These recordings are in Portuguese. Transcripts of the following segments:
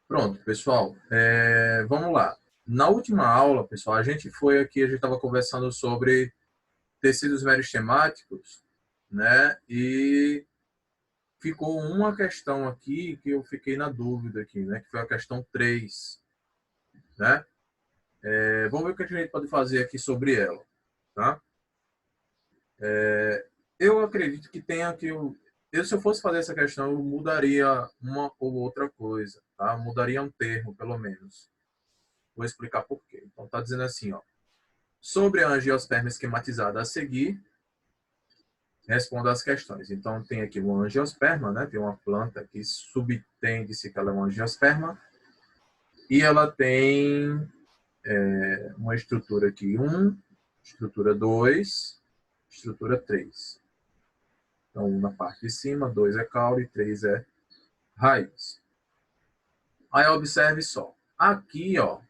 Pronto, pessoal. Vamos lá. Na última aula, pessoal, a gente estava conversando sobre tecidos merestemáticos, né? E ficou uma questão aqui que eu fiquei na dúvida aqui, né? Que foi a questão 3, né? Vamos ver o que a gente pode fazer aqui sobre ela, tá? Eu acredito que tenha que se eu fosse fazer essa questão, eu mudaria uma ou outra coisa, tá? Mudaria um termo, pelo menos. Vou explicar por quê. Então, está dizendo assim, ó. Sobre a angiosperma esquematizada a seguir, responda às questões. Então, tem aqui uma angiosperma, né? Tem uma planta que subtende-se que ela é uma angiosperma, e ela tem uma estrutura aqui 1, estrutura 2, estrutura 3. Então, 1 na parte de cima, 2 é caule, 3 é raiz. Aí, observe só. Aqui, ó,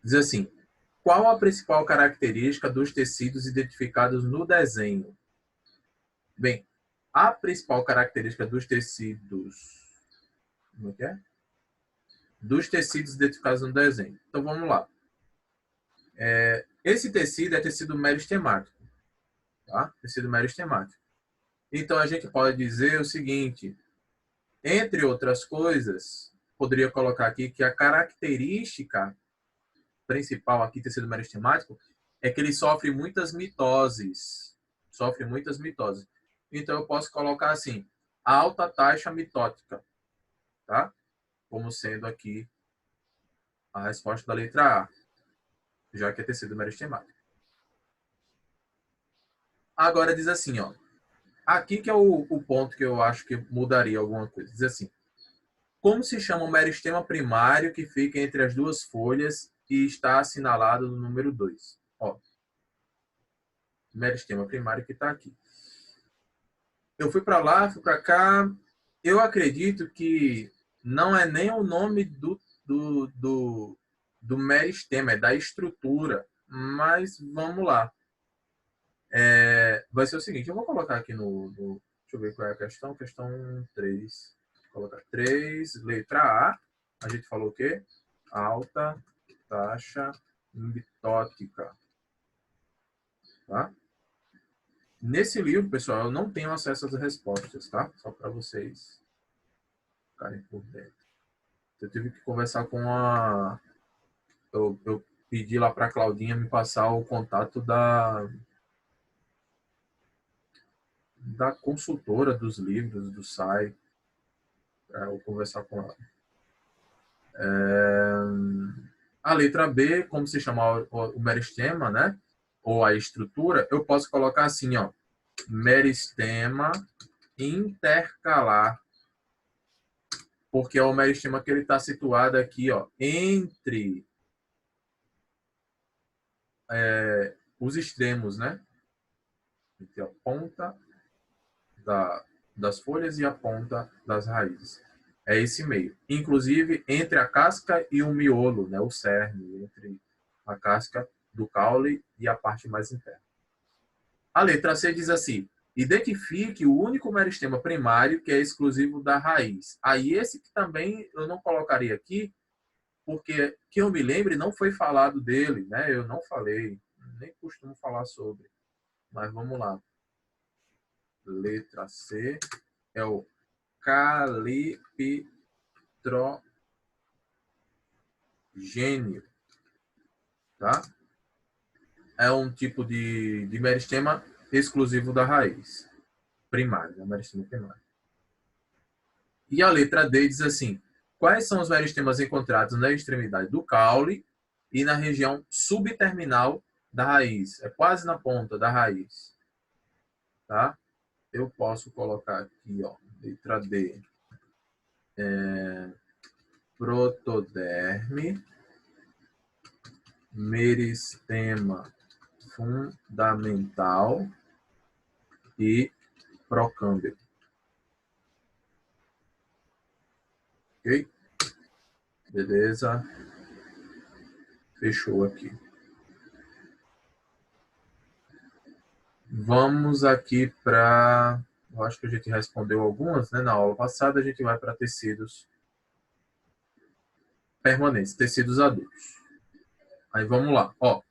diz assim, qual a principal característica dos tecidos identificados no desenho? Bem, a principal característica dos tecidos... Como é que é? Dos tecidos identificados no desenho. Então, vamos lá. Esse tecido é tecido meristemático. Tá? Tecido meristemático. Então, a gente pode dizer o seguinte, entre outras coisas, poderia colocar aqui que a característica principal aqui, tecido meristemático, é que ele sofre muitas mitoses. Sofre muitas mitoses. Então, eu posso colocar assim, alta taxa mitótica, tá? Como sendo aqui a resposta da letra A, já que é tecido meristemático. Agora diz assim, ó, aqui que é o ponto que eu acho que mudaria alguma coisa. Diz assim, como se chama o meristema primário que fica entre as duas folhas e está assinalado no número 2? Ó, meristema primário que está aqui. Eu fui para lá, fui para cá. Eu acredito que não é nem o nome do meristema, é da estrutura. Mas vamos lá. Vai ser o seguinte, eu vou colocar aqui deixa eu ver qual é a questão. Questão 3. Vou colocar 3, letra A. A gente falou o quê? Alta taxa mitótica. Tá? Nesse livro, pessoal, eu não tenho acesso às respostas, tá? Só para vocês ficarem por dentro. Eu tive que conversar com a... Eu pedi lá para a Claudinha me passar o contato da consultora dos livros, do SAI, para eu conversar com ela. A letra B, como se chama o meristema, né? Ou a estrutura, eu posso colocar assim, ó, meristema intercalar, porque é o meristema que ele está situado aqui, ó, entre os extremos, né? Entre a ponta das folhas e a ponta das raízes. É esse meio. Inclusive, entre a casca e o miolo, né? O cerne, entre a casca do caule e a parte mais interna. A letra C diz assim, identifique o único meristema primário que é exclusivo da raiz. Aí esse que também eu não colocaria aqui, porque que eu me lembre não foi falado dele, né? Eu não falei, nem costumo falar sobre. Mas vamos lá. Letra C é o caliptrogênio, tá? É um tipo de meristema exclusivo da raiz primária, né? Meristema primário. E a letra D diz assim, quais são os meristemas encontrados na extremidade do caule e na região subterminal da raiz? É quase na ponta da raiz, tá? Eu posso colocar aqui, ó, letra D, protoderme, meristema fundamental e procâmbio. Ok? Beleza? Fechou aqui. Vamos aqui para... Eu acho que a gente respondeu algumas, né? Na aula passada a gente vai para tecidos permanentes, tecidos adultos. Aí vamos lá. Ó, o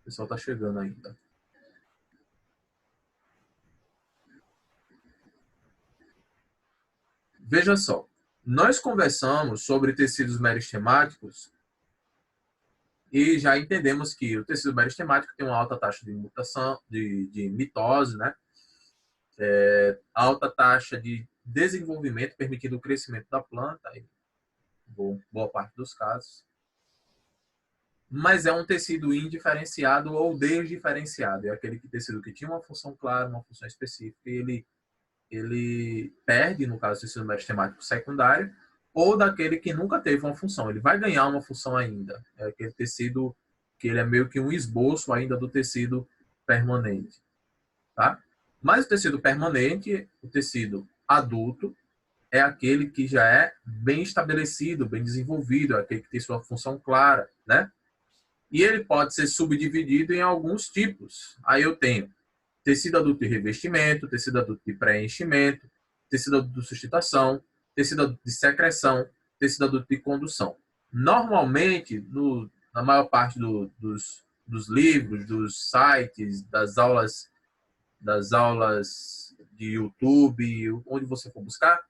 pessoal está chegando ainda. Veja só, nós conversamos sobre tecidos meristemáticos e já entendemos que o tecido meristemático tem uma alta taxa de mutação, de mitose, né? Alta taxa de desenvolvimento, permitindo o crescimento da planta, em boa parte dos casos. Mas é um tecido indiferenciado ou desdiferenciado. É aquele tecido que tinha uma função clara, uma função específica, e ele perde, no caso do tecido meristemático secundário, ou daquele que nunca teve uma função. Ele vai ganhar uma função ainda. É aquele tecido que ele é meio que um esboço ainda do tecido permanente. Tá? Mas o tecido permanente, o tecido adulto, é aquele que já é bem estabelecido, bem desenvolvido, é aquele que tem sua função clara, né? E ele pode ser subdividido em alguns tipos. Aí eu tenho tecido adulto de revestimento, tecido adulto de preenchimento, tecido adulto de sustentação, tecido adulto de secreção, tecido adulto de condução. Normalmente, na maior parte dos livros, dos sites, das aulas de YouTube, onde você for buscar,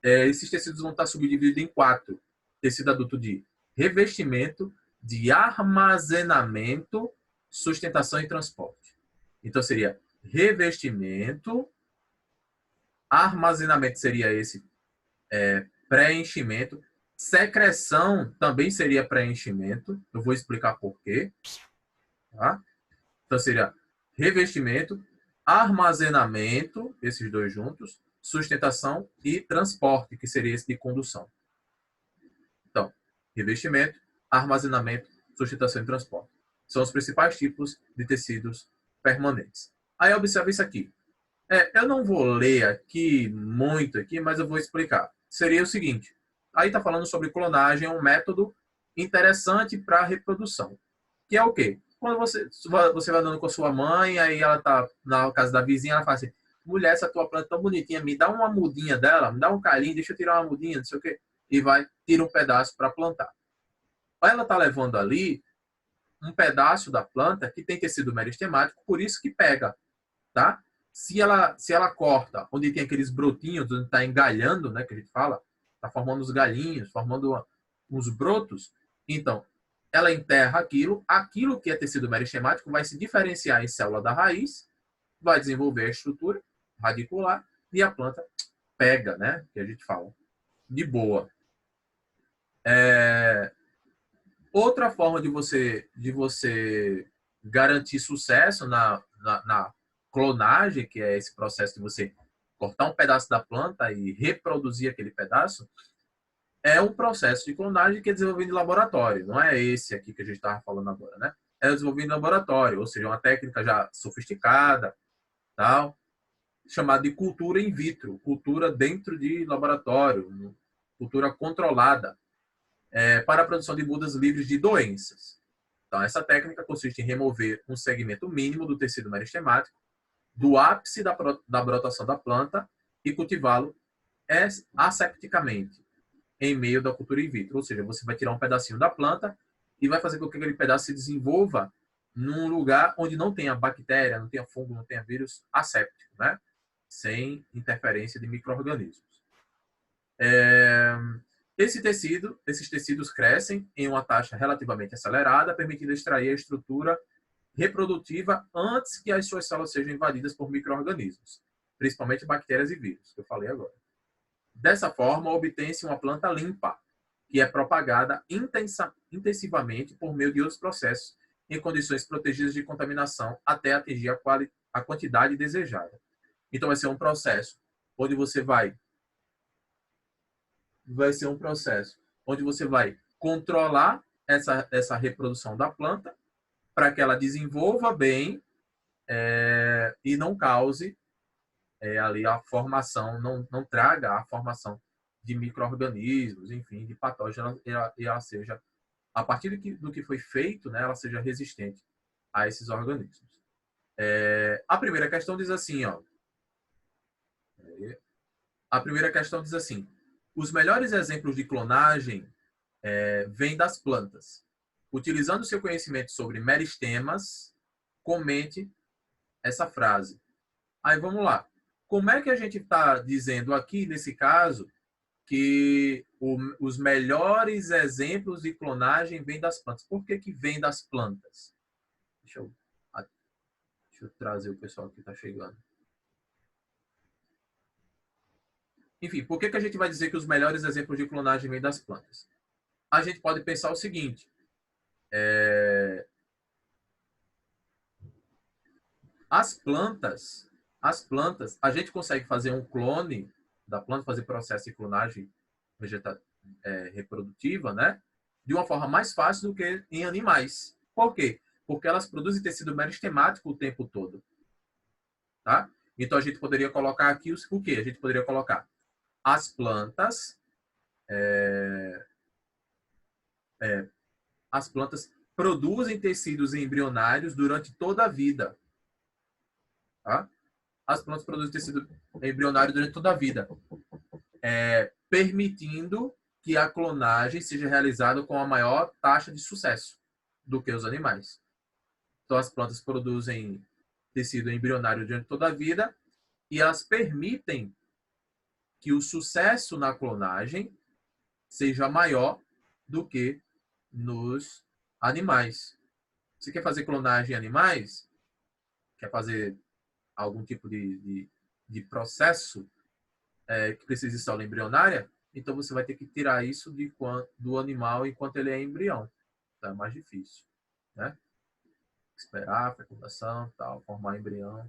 esses tecidos vão estar subdivididos em 4. Tecido adulto de revestimento, de armazenamento, sustentação e transporte. Então, seria revestimento, armazenamento seria esse preenchimento, secreção também seria preenchimento, eu vou explicar por quê. Tá? Então, seria revestimento, armazenamento, esses dois juntos, sustentação e transporte, que seria esse de condução. Então, revestimento, armazenamento, sustentação e transporte. São os principais tipos de tecidos permanentes. Aí, observe isso aqui. Eu não vou ler aqui muito aqui, mas eu vou explicar. Seria o seguinte. Aí está falando sobre clonagem, um método interessante para reprodução. Que é o quê? Quando você vai andando com a sua mãe, aí ela está na casa da vizinha, ela fala assim, mulher, essa tua planta é tão bonitinha, me dá uma mudinha dela, me dá um carinho, deixa eu tirar uma mudinha, não sei o quê. E tira um pedaço para plantar. Aí ela está levando ali um pedaço da planta que tem tecido meristemático, por isso que pega, tá? Se ela corta onde tem aqueles brotinhos, onde está engalhando, né, que a gente fala, está formando os galhinhos, formando uns brotos, então ela enterra aquilo que é tecido meristemático vai se diferenciar em célula da raiz, vai desenvolver a estrutura radicular e a planta pega, né, que a gente fala, de boa. Outra forma de você garantir sucesso na clonagem, que é esse processo de você cortar um pedaço da planta e reproduzir aquele pedaço, é um processo de clonagem que é desenvolvido em laboratório. Não é esse aqui que a gente estava falando agora, né? É desenvolvido em laboratório, ou seja, uma técnica já sofisticada, tal, chamada de cultura in vitro, cultura dentro de laboratório, cultura controlada, para a produção de mudas livres de doenças. Então, essa técnica consiste em remover um segmento mínimo do tecido meristemático do ápice da brotação da planta e cultivá-lo asepticamente em meio da cultura in vitro. Ou seja, você vai tirar um pedacinho da planta e vai fazer com que aquele pedaço se desenvolva num lugar onde não tenha bactéria, não tenha fungo, não tenha vírus, asséptico, né? Sem interferência de micro-organismos. Esses tecidos crescem em uma taxa relativamente acelerada, permitindo extrair a estrutura reprodutiva antes que as suas células sejam invadidas por micro-organismos, principalmente bactérias e vírus, que eu falei agora. Dessa forma, obtém-se uma planta limpa, que é propagada intensivamente por meio de outros processos em condições protegidas de contaminação até atingir a quantidade desejada. Então, vai ser um processo onde você vai controlar essa reprodução da planta para que ela desenvolva bem e não cause ali a formação, não traga a formação de micro-organismos, enfim, de patógenos, e ela seja, a partir do que foi feito, né, ela seja resistente a esses organismos. A primeira questão diz assim, ó. A primeira questão diz assim: os melhores exemplos de clonagem vem das plantas. Utilizando seu conhecimento sobre meristemas, comente essa frase. Aí vamos lá. Como é que a gente está dizendo aqui, nesse caso, que os melhores exemplos de clonagem vêm das plantas? Por que que vem das plantas? Deixa eu trazer o pessoal que está chegando. Enfim, por que que a gente vai dizer que os melhores exemplos de clonagem vêm das plantas? A gente pode pensar o seguinte. As plantas, a gente consegue fazer um clone da planta, fazer processo de clonagem reprodutiva, né? De uma forma mais fácil do que em animais. Por quê? Porque elas produzem tecido meristemático o tempo todo. Tá? Então, a gente poderia colocar aqui o quê? A gente poderia colocar as plantas, as plantas produzem tecidos embrionários durante toda a vida. Tá? As plantas produzem tecido embrionário durante toda a vida, permitindo que a clonagem seja realizada com a maior taxa de sucesso do que os animais. Então, as plantas produzem tecido embrionário durante toda a vida e elas permitem que o sucesso na clonagem seja maior do que nos animais. Você quer fazer clonagem em animais? Quer fazer algum tipo de processo que precisa de célula embrionária? Então, você vai ter que tirar isso do animal enquanto ele é embrião. Então, é mais difícil. Né? Esperar a fecundação, tal, formar embrião.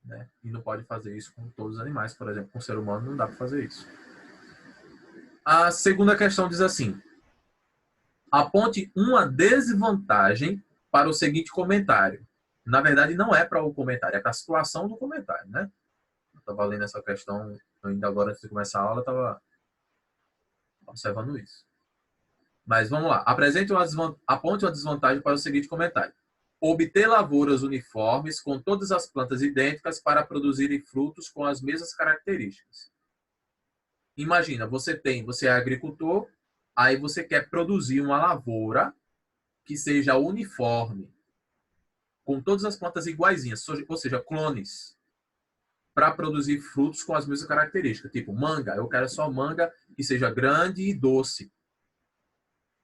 Né? E não pode fazer isso com todos os animais. Por exemplo, com o ser humano não dá para fazer isso. A segunda questão diz assim: aponte uma desvantagem para o seguinte comentário. Na verdade, não é para o comentário, é para a situação do comentário. Né? Eu estava lendo essa questão ainda agora antes de começar a aula, estava observando isso. Mas vamos lá. Aponte uma desvantagem para o seguinte comentário. Obter lavouras uniformes com todas as plantas idênticas para produzirem frutos com as mesmas características. Imagina, você é agricultor, aí você quer produzir uma lavoura que seja uniforme, com todas as plantas iguaizinhas, ou seja, clones, para produzir frutos com as mesmas características. Tipo, manga, eu quero só manga que seja grande e doce,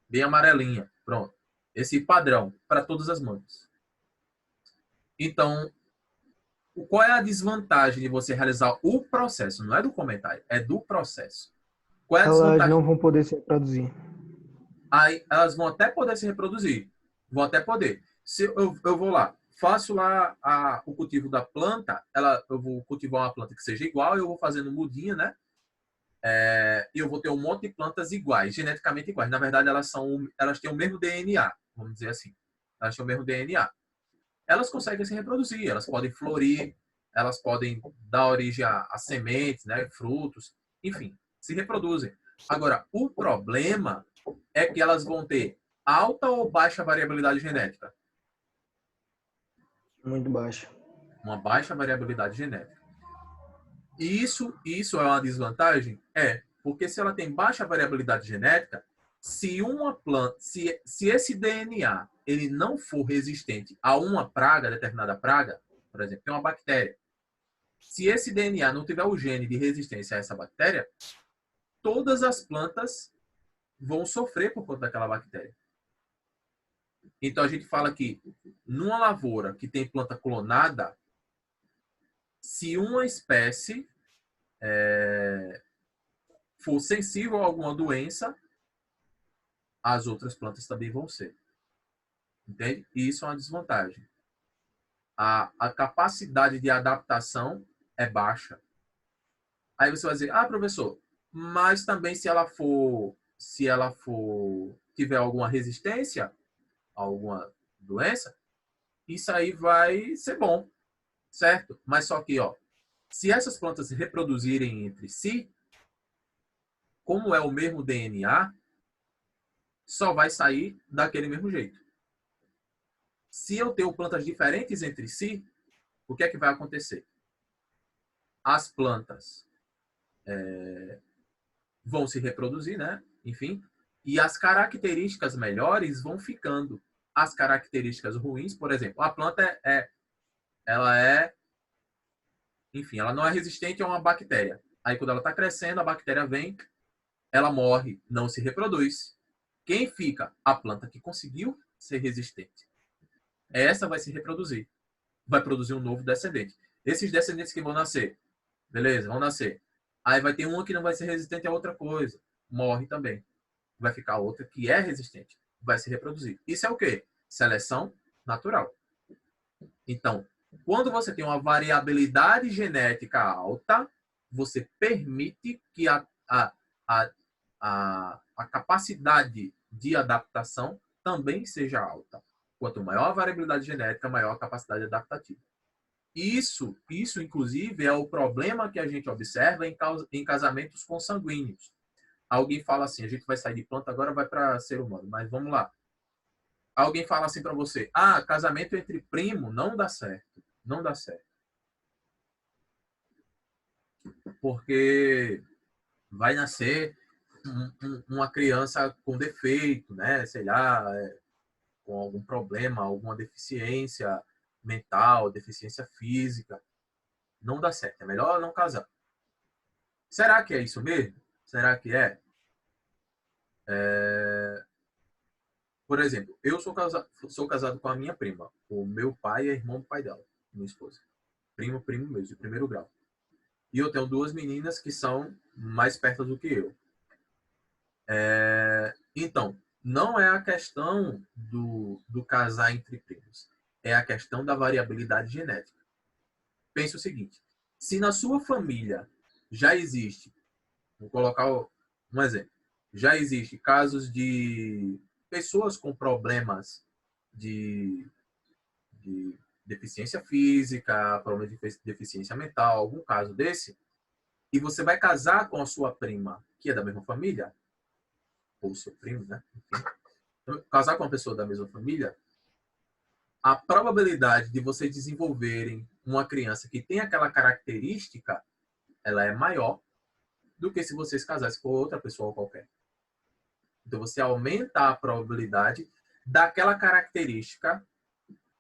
bem amarelinha. Pronto. Esse padrão para todas as mangas. Então, qual é a desvantagem de você realizar o processo? Não é do comentário, é do processo. Qual é a Elas desvantagem? não vão poder se reproduzir. Aí elas vão até poder se reproduzir. Vão até poder. Se eu vou lá, faço lá o cultivo da planta, eu vou cultivar uma planta que seja igual, eu vou fazendo mudinha, né? E eu vou ter um monte de plantas iguais, geneticamente iguais. Na verdade, elas têm o mesmo DNA, vamos dizer assim. Elas têm o mesmo DNA. Elas conseguem se reproduzir, elas podem florir, elas podem dar origem a sementes, né, frutos, enfim, se reproduzem. Agora, o problema é que elas vão ter alta ou baixa variabilidade genética? Muito baixo. Uma baixa variabilidade genética. E isso é uma desvantagem? É, porque se ela tem baixa variabilidade genética, se uma planta, se esse DNA ele não for resistente a uma praga, determinada praga, por exemplo, tem uma bactéria. Se esse DNA não tiver o gene de resistência a essa bactéria, todas as plantas vão sofrer por conta daquela bactéria. Então a gente fala que numa lavoura que tem planta clonada, se uma espécie for sensível a alguma doença, as outras plantas também vão ser. Entende? E isso é uma desvantagem. A capacidade de adaptação é baixa. Aí você vai dizer, professor, mas também se ela for tiver alguma resistência a alguma doença, isso aí vai ser bom, certo? Mas só que, se essas plantas se reproduzirem entre si, como é o mesmo DNA, só vai sair daquele mesmo jeito. Se eu tenho plantas diferentes entre si, o que é que vai acontecer? As plantas vão se reproduzir, né? Enfim, e as características melhores vão ficando. As características ruins, por exemplo, a planta ela é, enfim, ela não é resistente a uma bactéria. Aí quando ela está crescendo, a bactéria vem, ela morre, não se reproduz. Quem fica? A planta que conseguiu ser resistente. Essa vai se reproduzir. Vai produzir um novo descendente. Esses descendentes que vão nascer, beleza, vão nascer. Aí vai ter uma que não vai ser resistente a outra coisa. Morre também. Vai ficar outra que é resistente. Vai se reproduzir. Isso é o quê? Seleção natural. Então, quando você tem uma variabilidade genética alta, você permite que a capacidade de adaptação também seja alta. Quanto maior a variabilidade genética, maior a capacidade adaptativa. Isso, inclusive, é o problema que a gente observa em casamentos consanguíneos. Alguém fala assim, a gente vai sair de planta agora, vai para ser humano, mas vamos lá. Alguém fala assim para você, casamento entre primo não dá certo. Não dá certo. Porque vai nascer uma criança com defeito, né? Sei lá, com algum problema, alguma deficiência mental, deficiência física. Não dá certo. É melhor não casar. Será que é isso mesmo? Será que é? Por exemplo, eu sou casado com a minha prima. O meu pai é irmão do pai dela, minha esposa. Primo mesmo, de primeiro grau. E eu tenho duas meninas que são mais perto do que eu. Então, não é a questão do casar entre primos. É a questão da variabilidade genética. Pense o seguinte. Se na sua família já existe, vou colocar um exemplo, já existe casos de pessoas com problemas de deficiência física, problema de deficiência mental, algum caso desse, e você vai casar com a sua prima, que é da mesma família, ou seu primo, né? Enfim, casar com uma pessoa da mesma família, a probabilidade de vocês desenvolverem uma criança que tem aquela característica, ela é maior do que se vocês casassem com outra pessoa qualquer. Então você aumenta a probabilidade daquela característica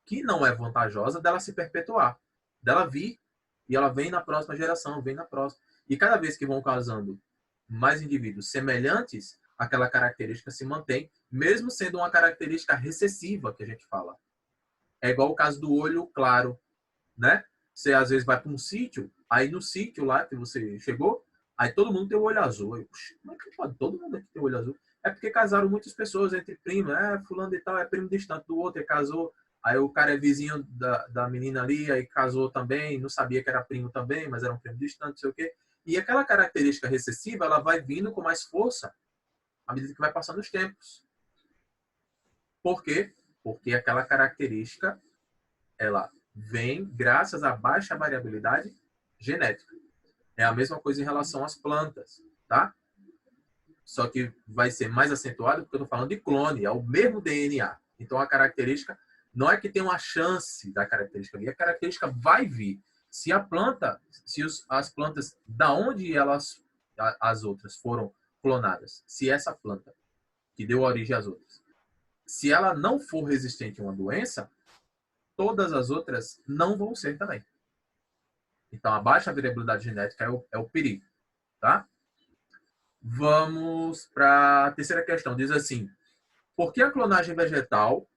que não é vantajosa dela se perpetuar, dela vir e ela vem na próxima geração, vem na próxima. E cada vez que vão casando mais indivíduos semelhantes, aquela característica se mantém, mesmo sendo uma característica recessiva que a gente fala. É igual o caso do olho claro, né? Você às vezes vai para um sítio, aí no sítio lá que você chegou, aí todo mundo tem o olho azul. Aí, como é que pode todo mundo aqui ter o olho azul? É porque casaram muitas pessoas entre primos, fulano de tal é primo distante do outro, e casou. Aí o cara é vizinho da menina ali, aí casou também, não sabia que era primo também, mas era um primo distante, não sei o quê. E aquela característica recessiva, ela vai vindo com mais força à medida que vai passando os tempos. Por quê? Porque aquela característica, ela vem graças à baixa variabilidade genética. É a mesma coisa em relação às plantas, tá? Só que vai ser mais acentuado porque eu estou falando de clone, é o mesmo DNA. Então a característica não é que tem uma chance da característica vir, a característica vai vir. Se a planta, as plantas, da onde as outras foram clonadas, se essa planta que deu origem às outras, se ela não for resistente a uma doença, todas as outras não vão ser também. Então, a baixa variabilidade genética é o perigo, tá? Vamos para a terceira questão. Diz assim, por que a clonagem vegetal,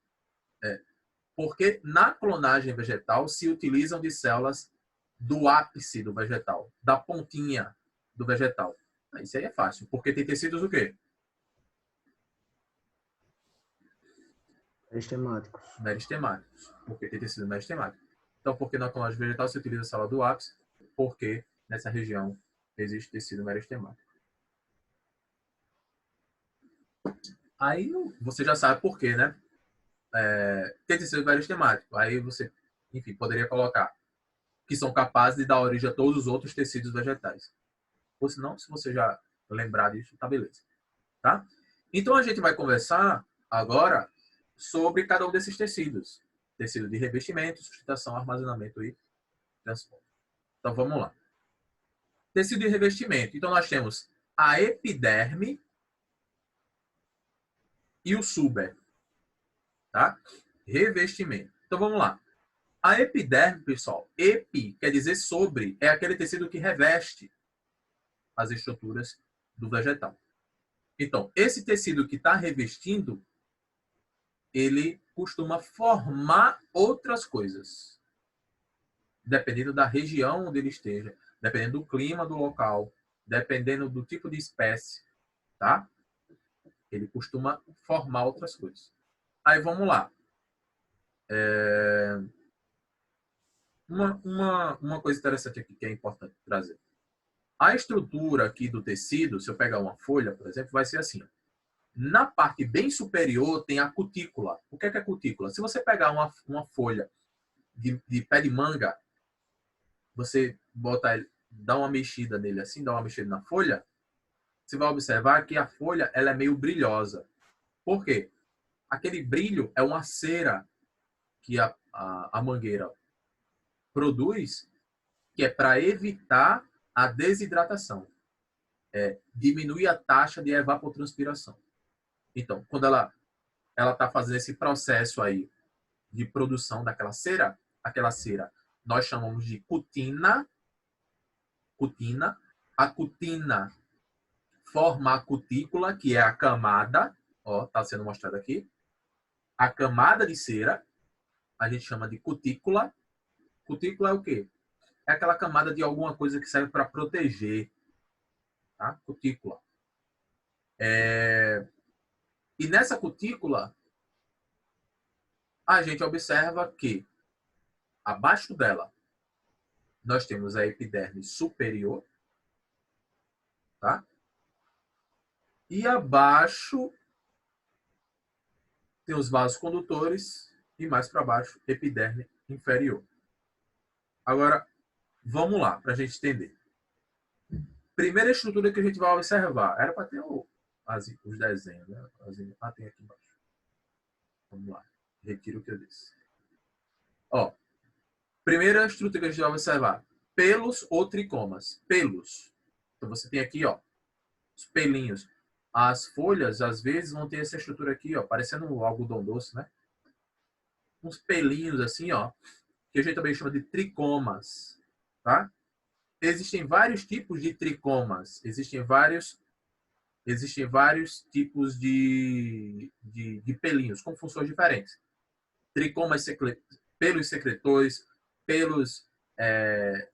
porque na clonagem vegetal se utilizam de células do ápice do vegetal, da pontinha do vegetal? Isso aí é fácil, porque tem tecidos o quê? Meristematicos. Meristemáticos, porque tem tecido meristemático. Então, por que na clonagem vegetal se utiliza a célula do ápice? Porque nessa região existe tecido meristemático. Aí você já sabe por quê, né? Tem tecido meristemático. Aí você, enfim, poderia colocar que são capazes de dar origem a todos os outros tecidos vegetais. Ou se não, se você já lembrar disso, tá beleza. Tá? Então a gente vai conversar agora sobre cada um desses tecidos. Tecido de revestimento, sustentação, armazenamento e transporte. Então vamos lá. Tecido de revestimento. Então nós temos a epiderme e o suber, tá? Revestimento. Então, vamos lá. A epiderme, pessoal, epi quer dizer sobre, é aquele tecido que reveste as estruturas do vegetal. Então, esse tecido que está revestindo, ele costuma formar outras coisas, dependendo da região onde ele esteja, dependendo do clima do local, dependendo do tipo de espécie, tá? Ele costuma formar outras coisas. Aí, vamos lá. Uma coisa interessante aqui que é importante trazer. A estrutura aqui do tecido, se eu pegar uma folha, por exemplo, vai ser assim. Na parte bem superior tem a cutícula. O que é a cutícula? Se você pegar uma folha de pé de manga, você dá uma mexida nele assim, dá uma mexida na folha, você vai observar que a folha ela é meio brilhosa. Por quê? Aquele brilho é uma cera que a mangueira produz, que é para evitar a desidratação. Diminui a taxa de evapotranspiração. Então, quando ela está fazendo esse processo aí de produção daquela cera, aquela cera nós chamamos de cutina. A cutina forma a cutícula, que é a camada, ó, está sendo mostrado aqui. A camada de cera, a gente chama de cutícula. Cutícula é o quê? É aquela camada de alguma coisa que serve para proteger. Tá? Cutícula. E nessa cutícula, a gente observa que abaixo dela nós temos a epiderme superior, tá? E abaixo tem os vasos condutores e mais para baixo, epiderme inferior. Agora, vamos lá, para a gente entender. Primeira estrutura que a gente vai observar. Era para ter os desenhos, né? Tem aqui embaixo. Vamos lá. Retiro o que eu disse. Ó, primeira estrutura que a gente vai observar. Pelos ou tricomas. Pelos. Então, você tem aqui, ó, os pelinhos. As folhas, às vezes, vão ter essa estrutura aqui, ó, parecendo um algodão doce, né? Uns pelinhos assim, ó, que a gente também chama de tricomas, tá? Existem vários tipos de tricomas. Existem vários tipos de pelinhos, com funções diferentes. Tricomas, pelos secretores, pelos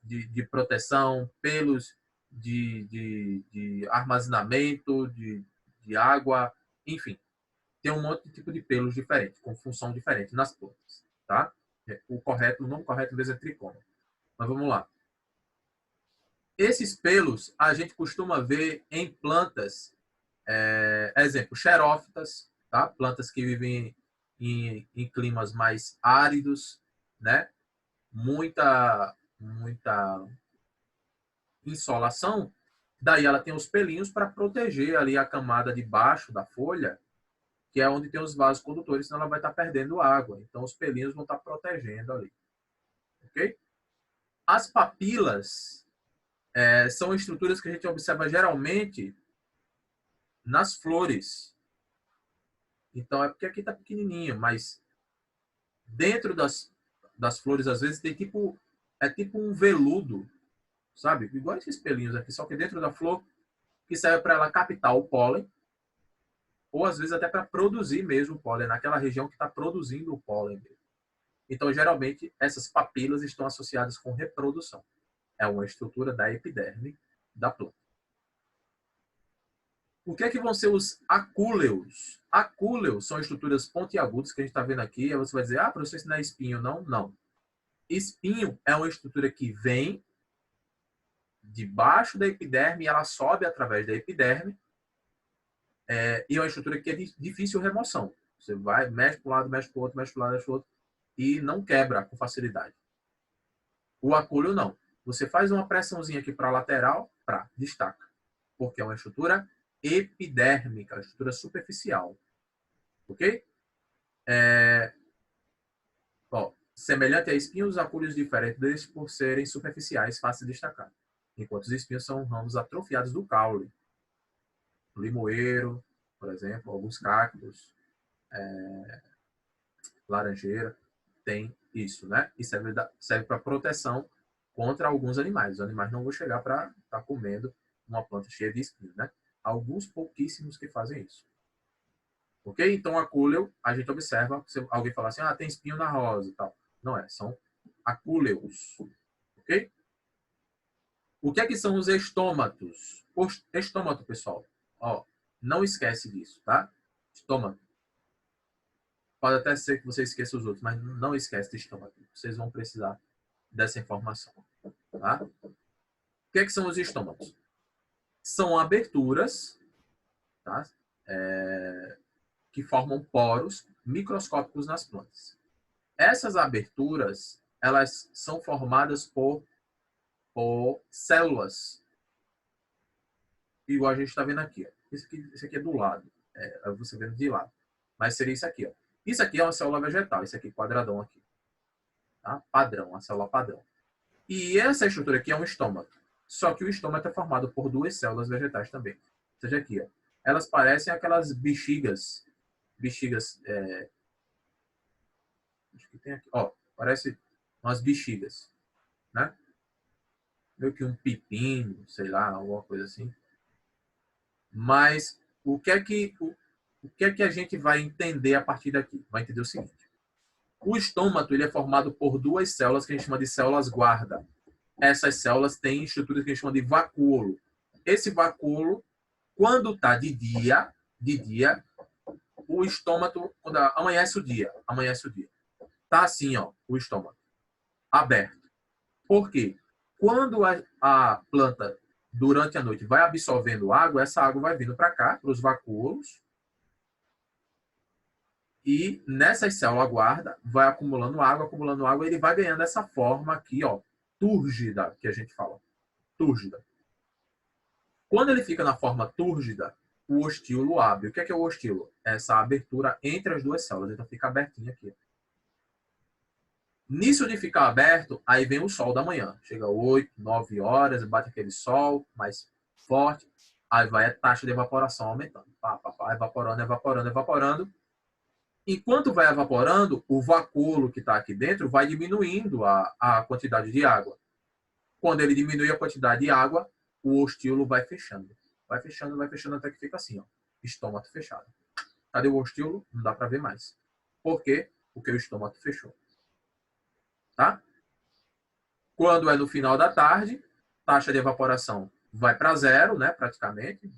de proteção, pelos de armazenamento, de água, enfim. Tem um monte de tipo de pelos diferentes, com função diferente nas plantas. Tá? O nome correto mesmo é tricoma. Mas vamos lá. Esses pelos a gente costuma ver em plantas, exemplo, xerófitas, tá? Plantas que vivem em climas mais áridos, né? Muita insolação, daí ela tem os pelinhos para proteger ali a camada de baixo da folha, que é onde tem os vasos condutores, senão ela vai estar perdendo água. Então os pelinhos vão estar protegendo ali. Ok? As papilas são estruturas que a gente observa geralmente nas flores. Então é porque aqui está pequenininho, mas dentro das flores, às vezes, tem tipo um veludo, sabe? Igual esses pelinhos aqui, só que dentro da flor, que serve para ela captar o pólen, ou às vezes até para produzir mesmo o pólen, naquela região que está produzindo o pólen mesmo. Então, geralmente, essas papilas estão associadas com reprodução. É uma estrutura da epiderme da planta. O que é que vão ser os acúleos? Acúleos são estruturas pontiagudas que a gente está vendo aqui. Aí você vai dizer, professor, isso não é espinho. Não, não. Espinho é uma estrutura que vem debaixo da epiderme e ela sobe através da epiderme. E é uma estrutura que é de difícil remoção. Você vai, mexe para um lado, mexe para o outro, mexe para um lado, mexe para o outro, e não quebra com facilidade. O acúleo não. Você faz uma pressãozinha aqui para a lateral, destaca. Porque é uma estrutura epidérmica, estrutura superficial. Ok? Semelhante a espinhos, os acúleos diferentes deles por serem superficiais, fácil de destacar. Enquanto os espinhos são ramos atrofiados do caule. limoeiro, por exemplo, alguns cactos, laranjeira, tem isso, né? E serve para proteção contra alguns animais. Os animais não vão chegar para estar comendo uma planta cheia de espinhos, né? Alguns pouquíssimos que fazem isso. Ok? Então, a cúleo, a gente observa, se alguém falar assim, tem espinho na rosa e tal. Não é, são acúleos. Ok? O que é que são os estômatos? O estômato, pessoal, ó, não esquece disso, tá? Estômato. Pode até ser que você esqueça os outros, mas não esquece de estômago. Vocês vão precisar dessa informação, tá? O que é que são os estômatos? São aberturas, tá? Que formam poros microscópicos nas plantas. Essas aberturas, elas são formadas por células, igual a gente está vendo aqui. Ó. Esse aqui é do lado, você vendo de lado. Mas seria isso aqui. Ó. Isso aqui é uma célula vegetal, esse aqui quadradão aqui. Tá? Padrão, uma célula padrão. E essa estrutura aqui é um estômato. Só que o estômato é formado por duas células vegetais também. Ou seja, aqui, ó, elas parecem aquelas bexigas. Acho que tem aqui. Ó, parece umas bexigas, né? Meio que um pepino, sei lá, alguma coisa assim. Mas o que é que a gente vai entender a partir daqui? Vai entender o seguinte. O estômato ele é formado por duas células que a gente chama de células guarda. Essas células têm estruturas que a gente chama de vacúolo. Esse vacúolo, quando está de dia, o estômago, quando amanhece o dia, tá assim, ó, o estômago, aberto. Por quê? Quando a planta, durante a noite, vai absorvendo água, essa água vai vindo para cá, para os vacúolos, e nessas células guarda, vai acumulando água, ele vai ganhando essa forma aqui, ó, túrgida, que a gente fala. Túrgida. Quando ele fica na forma túrgida, o ostíolo abre. O que é o ostíolo? Essa abertura entre as duas células. Então fica abertinho aqui. Nisso de ficar aberto, aí vem o sol da manhã. Chega 8, 9 horas, bate aquele sol mais forte. Aí vai a taxa de evaporação aumentando. Evaporando. Enquanto vai evaporando, o vacúolo que está aqui dentro vai diminuindo a quantidade de água. Quando ele diminui a quantidade de água, o ostíolo vai fechando. Vai fechando até que fica assim, ó, estômago fechado. Cadê o ostíolo? Não dá para ver mais. Por quê? Porque o estômago fechou. Tá? Quando é no final da tarde, taxa de evaporação vai para zero, né, praticamente,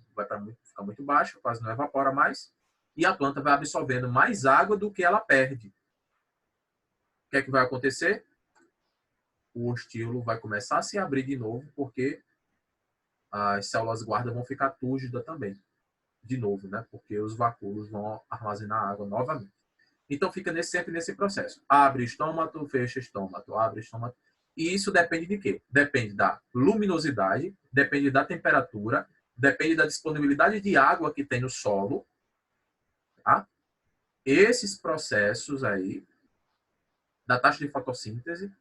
ficar muito baixa, quase não evapora mais, e a planta vai absorvendo mais água do que ela perde. O que é que vai acontecer? O ostíolo vai começar a se abrir de novo, porque as células guarda vão ficar túrgidas também. De novo, né? Porque os vacúolos vão armazenar água novamente. Então fica sempre nesse processo. Abre estômago, fecha estômago, abre estômago. E isso depende de quê? Depende da luminosidade, depende da temperatura, depende da disponibilidade de água que tem no solo. Tá? Esses processos aí, da taxa de fotossíntese,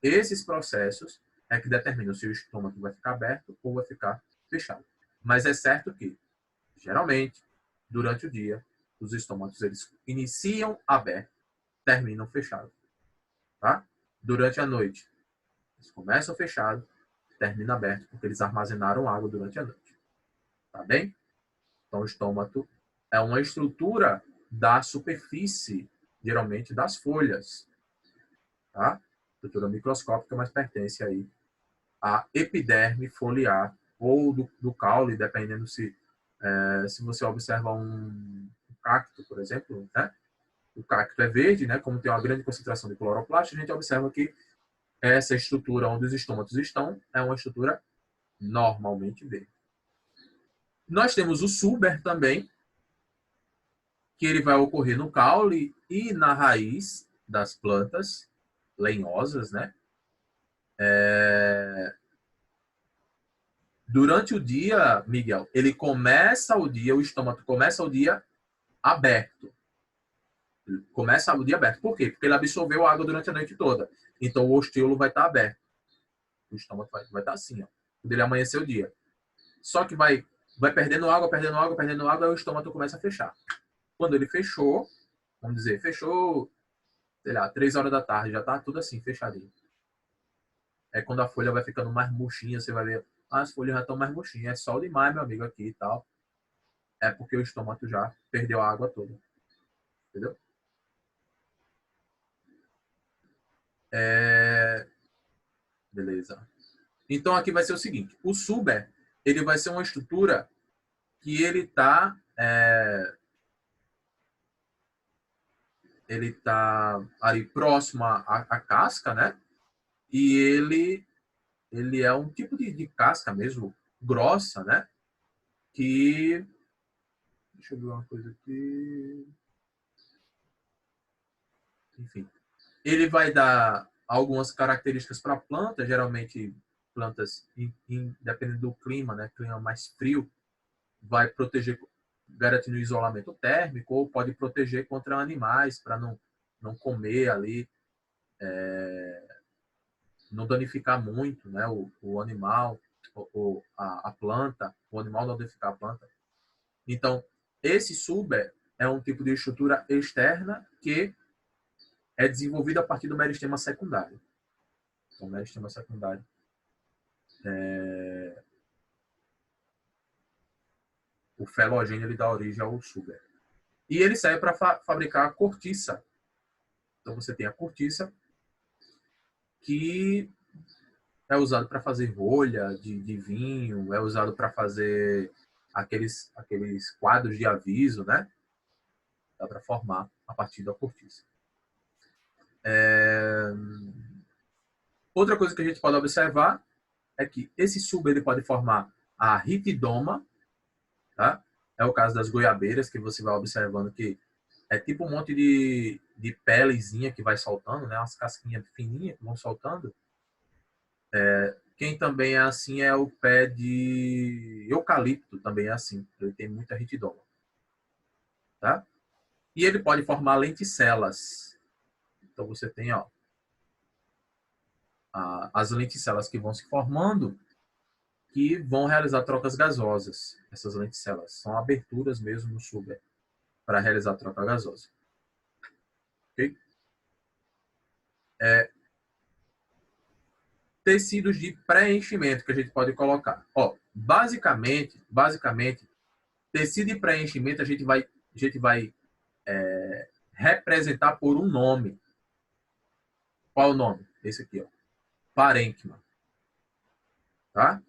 esses processos é que determinam se o estômago vai ficar aberto ou vai ficar fechado. Mas é certo que, geralmente, durante o dia, os estômagos eles iniciam aberto, terminam fechado. Tá? Durante a noite, eles começam fechado, terminam aberto, porque eles armazenaram água durante a noite. Tá bem? Então, o estômago é uma estrutura da superfície, geralmente das folhas. Tá? Estrutura microscópica, mas pertence aí à epiderme foliar ou do caule, dependendo se você observa um cacto, por exemplo, né? O cacto é verde, né? Como tem uma grande concentração de cloroplasto, a gente observa que essa estrutura onde os estômatos estão é uma estrutura normalmente verde. Nós temos o suber também, que ele vai ocorrer no caule e na raiz das plantas lenhosas, né? Durante o dia, Miguel, o estômago começa o dia aberto. Começa o dia aberto. Por quê? Porque ele absorveu água durante a noite toda. Então, o ostíolo vai estar aberto. O estômago vai estar assim, ó. Quando ele amanhecer o dia. Só que vai vai perdendo água, perdendo água, perdendo água, aí o estômago começa a fechar. Quando ele fechou, vamos dizer, fechou, sei lá, 3 horas da tarde, já tá tudo assim, fechadinho. É quando a folha vai ficando mais murchinha, você vai ver, as folhas já estão mais murchinhas, é sol demais, meu amigo, aqui e tal. É porque o estômago já perdeu a água toda, entendeu? É... Beleza. Então aqui vai ser o seguinte, o Suber, ele vai ser uma estrutura que ele tá ali próximo à casca, né? E ele é um tipo de casca mesmo, grossa, né? Que, deixa eu ver uma coisa aqui, enfim, ele vai dar algumas características para a planta, geralmente plantas, dependendo do clima, né? Clima mais frio, vai proteger, garantindo o isolamento térmico, ou pode proteger contra animais, para não comer ali, não danificar muito, né, o animal, a planta, o animal não danificar a planta. Então, esse suber é um tipo de estrutura externa que é desenvolvido a partir do meristema secundário. Então, o meristema secundário o felogênio ele dá origem ao suber. E ele serve para fabricar a cortiça. Então, você tem a cortiça, que é usado para fazer rolha de vinho, é usado para fazer aqueles quadros de aviso, né? Dá para formar a partir da cortiça. Outra coisa que a gente pode observar é que esse suber ele pode formar a ritidoma, tá? É o caso das goiabeiras, que você vai observando que é tipo um monte de pelezinha que vai soltando, né? Umas casquinhas fininhas que vão soltando. Quem também é assim é o pé de eucalipto, também é assim. Ele tem muita ritidoma, tá? E ele pode formar lenticelas. Então você tem, ó, as lenticelas que vão se formando, que vão realizar trocas gasosas. Essas lenticelas são aberturas mesmo no suber para realizar troca gasosa. Okay? Tecidos de preenchimento que a gente pode colocar. Ó, basicamente, tecido de preenchimento a gente vai representar por um nome. Qual o nome? Esse aqui, ó. Parênquima. Tá?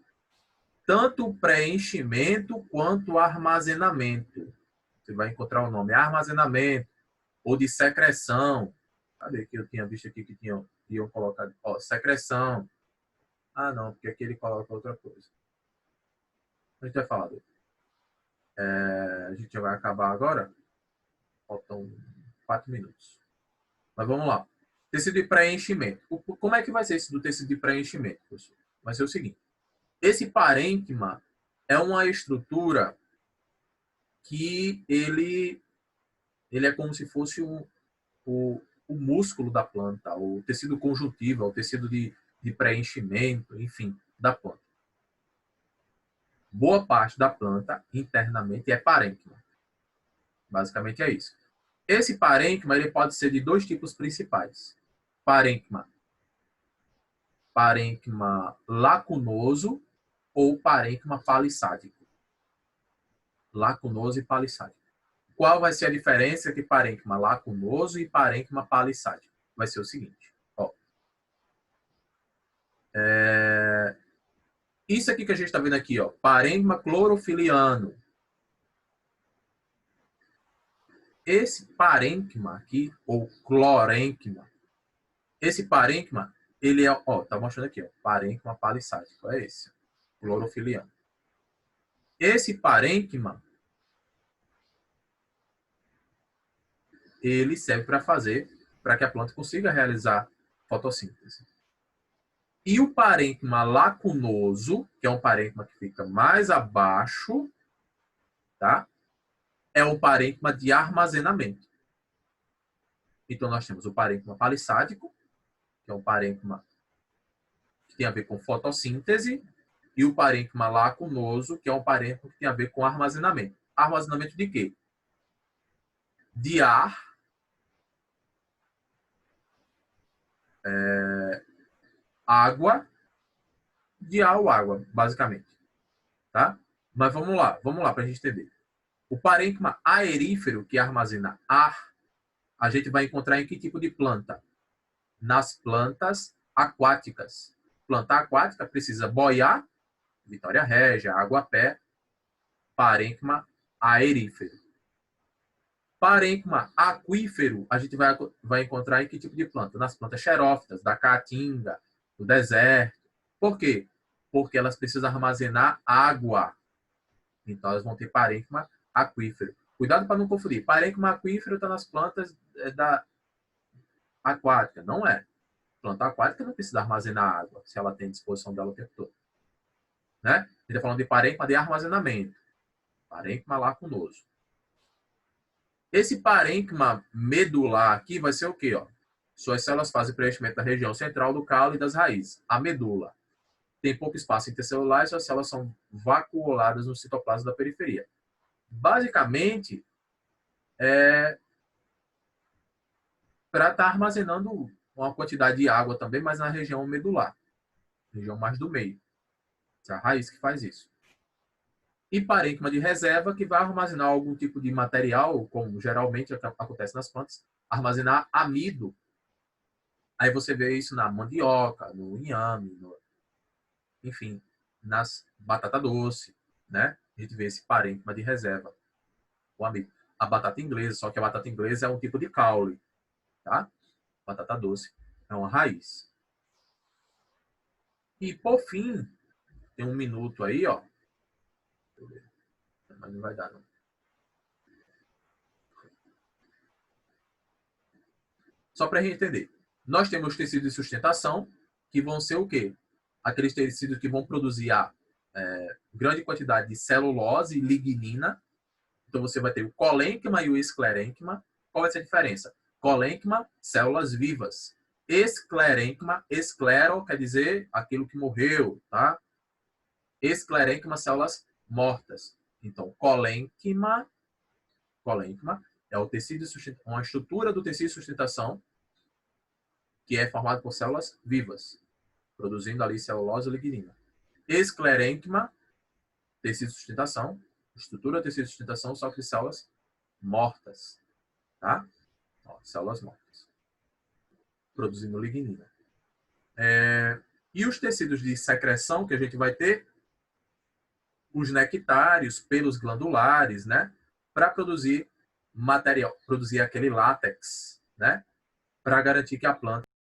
Tanto preenchimento quanto armazenamento. Você vai encontrar o nome armazenamento ou de secreção. Cadê que eu tinha visto aqui que iam colocar? Ó, secreção. Ah, não, porque aqui ele coloca outra coisa. A gente vai falar dele. A gente já vai acabar agora. Faltam 4 minutos. Mas vamos lá. Tecido de preenchimento. Como é que vai ser esse do tecido de preenchimento, professor? Vai ser o seguinte. Esse parênquima é uma estrutura que ele é como se fosse o músculo da planta, o tecido conjuntivo, o tecido de preenchimento, enfim, da planta. Boa parte da planta, internamente, é parênquima. Basicamente é isso. Esse parênquima ele pode ser de dois tipos principais. Parênquima lacunoso ou parênquima palissádico. Lacunoso e palissádico. Qual vai ser a diferença entre parênquima lacunoso e parênquima palissádico? Vai ser o seguinte. Ó, isso aqui que a gente está vendo aqui, ó, parênquima clorofiliano. Esse parênquima aqui, ou clorênquima, esse parênquima, ele é, ó, tá mostrando aqui, ó, parênquima palissádico, é esse, clorofiliano. Esse parênquima, ele serve para que a planta consiga realizar fotossíntese. E o parênquima lacunoso, que é um parênquima que fica mais abaixo, tá? É um parênquima de armazenamento. Então, nós temos o parênquima palissádico, que é um parênquima que tem a ver com fotossíntese, e o parênquima lacunoso, que é um parênquima que tem a ver com armazenamento. Armazenamento de quê? De ar, água, de ar ou água, basicamente. Tá? Mas vamos lá para a gente entender. O parênquima aerífero, que armazena ar, a gente vai encontrar em que tipo de planta? Nas plantas aquáticas. Planta aquática precisa boiar, Vitória Régia, água-pé, parênquima aerífero. Parênquima aquífero, a gente vai encontrar em que tipo de planta? Nas plantas xerófitas, da caatinga, do deserto. Por quê? Porque elas precisam armazenar água. Então, elas vão ter parênquima aquífero. Cuidado para não confundir. Parênquima aquífero está nas plantas da aquática. Não é. Planta aquática não precisa armazenar água, se ela tem disposição dela o tempo todo. Né? A gente está falando de parênquima de armazenamento. Parênquima lacunoso. Esse parênquima medular aqui vai ser o quê? Ó? Suas células fazem preenchimento da região central do caule e das raízes. A medula tem pouco espaço intercelular e suas células são vacuoladas no citoplasma da periferia. Basicamente, para estar armazenando uma quantidade de água também, mas na região medular, região mais do meio. É a raiz que faz isso. E parênquima de reserva, que vai armazenar algum tipo de material, como geralmente acontece nas plantas, armazenar amido. Aí você vê isso na mandioca, no inhame, enfim, nas batata doce, né? A gente vê esse parênquima de reserva, o amido. A batata inglesa, só que a batata inglesa é um tipo de caule, tá? Batata doce é uma raiz. E por fim, tem um minuto aí, ó. Mas não vai dar, não. Só para a gente entender. Nós temos tecidos de sustentação, que vão ser o quê? Aqueles tecidos que vão produzir a grande quantidade de celulose e lignina. Então, você vai ter o colênquima e o esclerênquima. Qual vai ser a diferença? Colênquima, células vivas. Esclerênquima, esclero quer dizer aquilo que morreu, tá? Esclerênquima, células mortas. Então, colênquima é o tecido uma estrutura do tecido de sustentação que é formado por células vivas, produzindo ali celulose e lignina. Esclerênquima, tecido de sustentação, estrutura do tecido de sustentação, só que células mortas, tá? Ó, células mortas, produzindo lignina. E os tecidos de secreção que a gente vai ter, os nectários, pelos glandulares, né? Para produzir material, produzir aquele látex, né? Para garantir que a planta